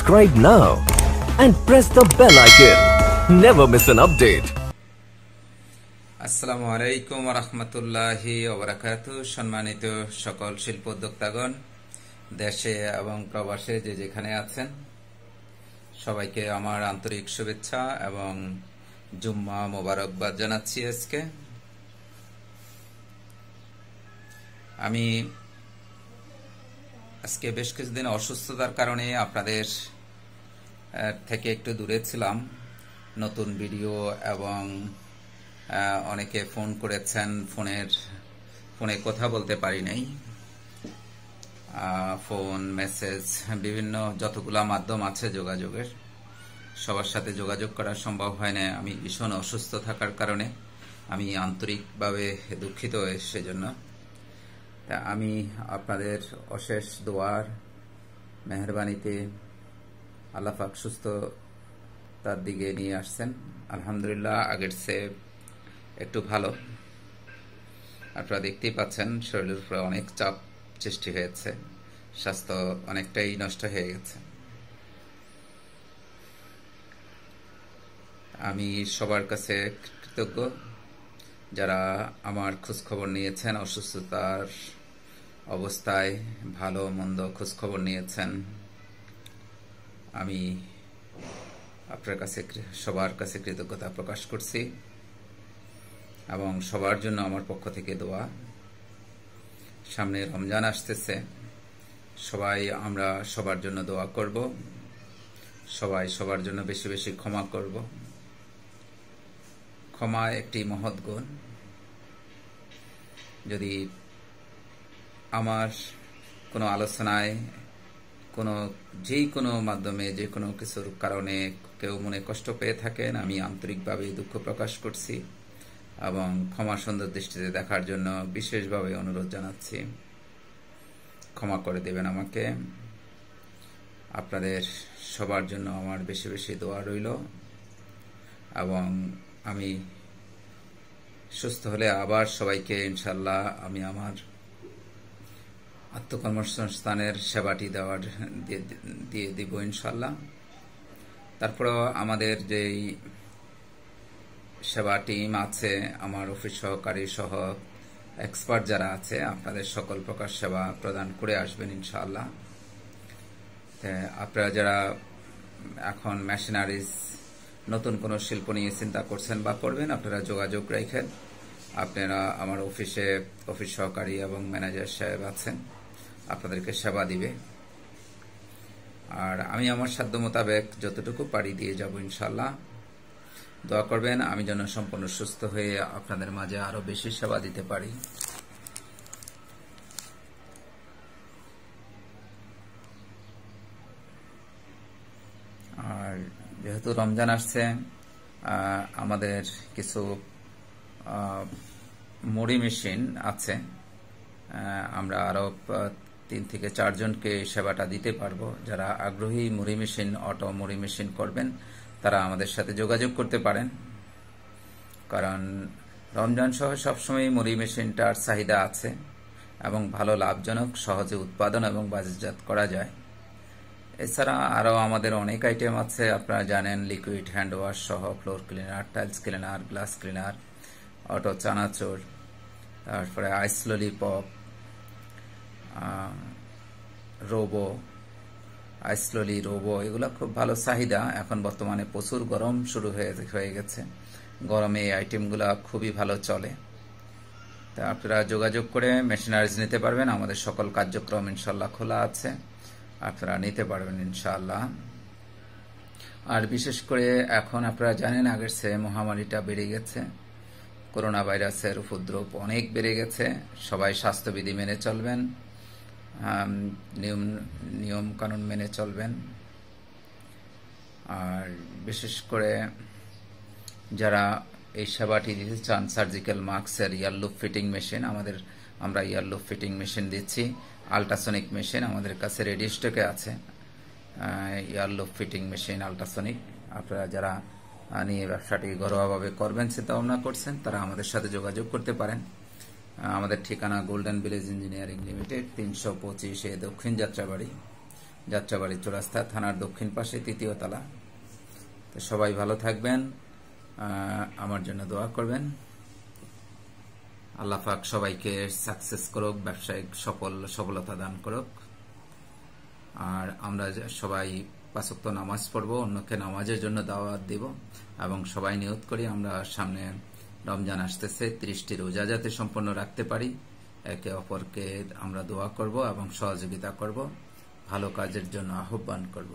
subscribe now and press the bell icon. Never miss an update. আসসালামু আলাইকুম ওয়া রাহমাতুল্লাহি ওয়া বারাকাতুহু। সম্মানিত সকল শিল্প উদ্যোক্তাগণ, দেশে এবং প্রবাসে যে যেখানে আছেন, সবাইকে আমার আন্তরিক শুভেচ্ছা এবং জুম্মা মোবারকবাদ জানাচ্ছি। আমি আজকে বেশ কিছুদিন অসুস্থতার কারণে আপনাদের থেকে একটু দূরে ছিলাম। নতুন ভিডিও এবং অনেকে ফোন করেছেন, ফোনে কথা বলতে পারি নাই। ফোন, মেসেজ, বিভিন্ন যতগুলা মাধ্যম আছে যোগাযোগের, সবার সাথে যোগাযোগ করা সম্ভব হয় না। আমি ভীষণ অসুস্থ থাকার কারণে আমি আন্তরিকভাবে দুঃখিত সেজন্য। তা আমি আপনাদের অশেষ দোয়ার মেহেরবানিতে আল্লাহ পাক সুস্থতার দিকে নিয়ে আসছেন। আলহামদুলিল্লাহ, আগের চেয়ে একটু ভালো। আপনারা দেখতেই পাচ্ছেন শরীরের উপরে অনেক চাপ সৃষ্টি হয়েছে, স্বাস্থ্য অনেকটাই নষ্ট হয়ে গেছে। আমি সবার কাছে কৃতজ্ঞ যারা আমার খোঁজ খবর নিয়েছেন, অসুস্থতার অবস্থায় ভালো মন্দ খোঁজ খবর নিয়েছেন। আমি আপনার কাছে সবার কাছে কৃতজ্ঞতা প্রকাশ করছি এবং সবার জন্য আমার পক্ষ থেকে দোয়া। সামনে রমজান আসতেছে, আমরা সবার জন্য দোয়া করব, সবার জন্য বেশি বেশি ক্ষমা করব। ক্ষমা একটি মহৎ গুণ। যদি আমার কোনো আলোচনায় যে কোনো মাধ্যমে যে কোনো কিছুর কারণে কেউ মনে কষ্ট পেয়ে থাকেন, আমি আন্তরিকভাবে দুঃখ প্রকাশ করছি এবং ক্ষমা সুন্দর দৃষ্টিতে দেখার জন্য বিশেষভাবে অনুরোধ জানাচ্ছি। ক্ষমা করে দেবেন আমাকে। আপনাদের সবার জন্য আমার বেশি বেশি দোয়া রইল এবং আমি সুস্থ হলে আবার সবাইকে ইনশাল্লাহ আমি আমার আত্মকর্মসংস্থানের সেবাটি দিয়ে দিব ইনশাল্লাহ। তারপরেও আমাদের যেই সেবা টিম আছে, আমার অফিস সহকারী সহ এক্সপার্ট যারা আছে, আপনাদের সকল প্রকার সেবা প্রদান করে আসবেন ইনশাআল্লাহ। আপনারা যারা এখন মেশিনারিজ নতুন কোনো শিল্প নিয়ে চিন্তা করছেন বা করবেন, আপনারা যোগাযোগ রাখেন। আপনারা আমার অফিস সহকারী এবং ম্যানেজার সাহেব আছেন, আপনাদেরকে সেবা দিবে। আর আমি আমার সাধ্য মোতাবেক যতটুকু পারি দিয়ে যাব ইনশাআল্লাহ। দোয়া করবেন আমি যেন সম্পূর্ণ সুস্থ হয়ে আপনাদের মাঝে আরো বেশি সেবা দিতে পারি। আর যেহেতু রমজান আসছে, আমাদের কিছু মুড়ি মেশিন আছে, আমরা আরো 3 থেকে 4 জনকে সেবাটা দিতে পারবো। যারা আগ্রহী মুড়ি মেশিন, অটো মুড়ি মেশিন করবেন, তারা আমাদের সাথে যোগাযোগ করতে পারেন। কারণ রমজান সহ সবসময় মুড়ি মেশিনটার চাহিদা আছে এবং ভালো লাভজনক, সহজে উৎপাদন এবং বাজারজাত করা যায়। এছাড়া আরও আমাদের অনেক আইটেম আছে, আপনারা জানেন, লিকুইড হ্যান্ড ওয়াশ সহ floor cleaner, tiles cleaner, glass cleaner, auto চানাচুর, তারপরে আইস ললিপপ, রোবো, এগুলো খুব ভালো চাহিদা। এখন বর্তমানে প্রচুর গরম শুরু হয়ে গেছে, গরমে এই আইটেমগুলো খুবই ভালো চলে। তা আপনারা যোগাযোগ করে মেশিনারিজ নিতে পারবেন। আমাদের সকল কার্যক্রম ইনশাল্লাহ খোলা আছে, আপনারা নিতে পারবেন ইনশাআল্লাহ। আর বিশেষ করে এখন আপনারা জানেন, আগের চেয়ে মহামারীটা বেড়ে গেছে, করোনা ভাইরাসের উপদ্রব অনেক বেড়ে গেছে। সবাই স্বাস্থ্যবিধি মেনে চলবেন, নিয়ম কানুন মেনে চলবেন। আর বিশেষ করে যারা এই সেবাটি দিতে চান, সার্জিক্যাল মাস্কের ইয়ারলুপ ফিটিং মেশিন, আমরা ইয়ারলুপ ফিটিং মেশিন দিচ্ছি। আল্ট্রাসনিক মেশিন আমাদের কাছে রেডি স্টকে আছে, ইয়ারলুপ ফিটিং মেশিন আল্ট্রাসনিক। আপনারা যারা নিয়ে ব্যবসাটি ঘরোয়াভাবে করবেন চিন্তা ভাবনা করছেন, তারা আমাদের সাথে যোগাযোগ করতে পারেন। আমাদের ঠিকানা গোল্ডেন ভিলেজ ইঞ্জিনিয়ারিং লিমিটেড, 325 দক্ষিণ যাত্রাবাড়ি, যাত্রাবাড়ি চৌরাস্তা থানার দক্ষিণ পাশে 3য় তলা। তো সবাই ভালো থাকবেন, আমার জন্য দোয়া করবেন। আল্লাহ পাক সবাইকে সাকসেস করুক, ব্যবসায়িক সফলতা দান করুক। আর আমরা সবাই 5 ওয়াক্ত নামাজ পড়ব, অন্যকে নামাজের জন্য দাওয়াত দিব এবং সবাই নিয়ত করি আমরা সামনে রমজান আসতেছে, 30টি রোজা যাতে সম্পন্ন রাখতে পারি। একে অপরকে আমরা দোয়া করব এবং সহযোগিতা করব, ভালো কাজের জন্য আহ্বান করব।